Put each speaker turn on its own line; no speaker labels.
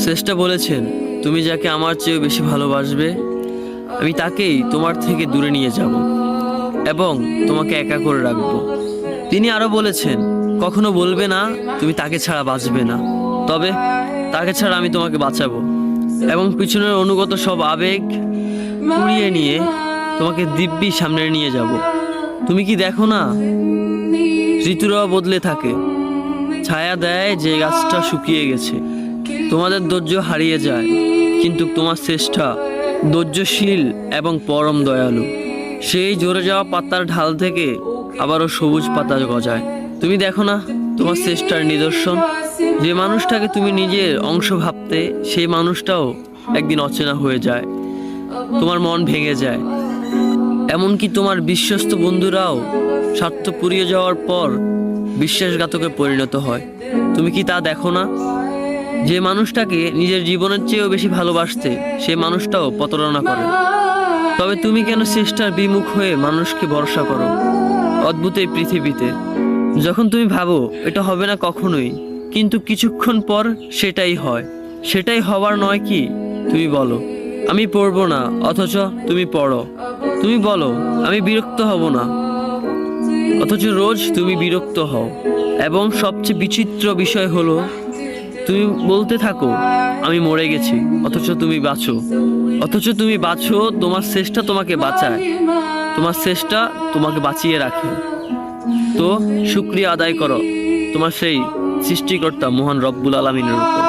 স্রষ্টা বলেছেন, তুমি যাকে আমার চেয়ে বেশি ভালোবাসবে আমি তাকেই তোমার থেকে দূরে নিয়ে যাব এবং তোমাকে একা করে রাখব। তিনি আরো বলেছেন, কখনো বলবে না তুমি তাকে ছাড়া বাঁচবে না, তবে তাকে ছাড়া আমি তোমাকে বাঁচাবো এবং পিছনের অনুগত সব আবেগ কুড়িয়ে নিয়ে তোমাকে দিব্যি সামনে নিয়ে যাব। তুমি কি দেখো না, ঋতুরাও বদলে থাকে, ছায়া দেয় যে গাছটা শুকিয়ে গেছে। তোমাদের ধৈর্য হারিয়ে যায়, কিন্তু তোমার চেষ্টা ধৈর্যশীল এবং পরম দয়ালু। সেই ঝরে যাওয়া পাতার ঢাল থেকে আবারও সবুজ পাতা গজায়। তুমি দেখো না তোমার চেষ্টার নিদর্শন? যে মানুষটাকে তুমি নিজের অংশ ভাবতে, সেই মানুষটাও একদিন অচেনা হয়ে যায়, তোমার মন ভেঙে যায়। এমনকি তোমার বিশ্বস্ত বন্ধুরাও স্বার্থ পুড়িয়ে যাওয়ার পর বিশ্বাসঘাতকে পরিণত হয়। তুমি কি তা দেখো না? যে মানুষটাকে নিজের জীবনের চেয়েও বেশি ভালোবাসতে, সেই মানুষটাও প্রতারণা করে। তবে তুমি কেন চেষ্টার বিমুখ হয়ে মানুষকে ভরসা করো? অদ্ভুত এই পৃথিবীতে, যখন তুমি ভাবো এটা হবে না কখনোই, কিন্তু কিছুক্ষণ পর সেটাই হয়। সেটাই হবার নয় কি? তুমি বলো আমি পড়বো না, অথচ তুমি পড়ো। তুমি বলো আমি বিরক্ত হব না, অথচ রোজ তুমি বিরক্ত হও। এবং সবচেয়ে বিচিত্র বিষয় হলো, তুমি বলতে থাকো আমি মরে গেছি, অথচ তুমি বাঁচো। তোমার চেষ্টা তোমাকে বাঁচায়, তোমার চেষ্টা তোমাকে বাঁচিয়ে রাখে। তো শুকরিয়া আদায় করো তোমার সেই সৃষ্টিকর্তা মহান রব্বুল আলামিনের উপর।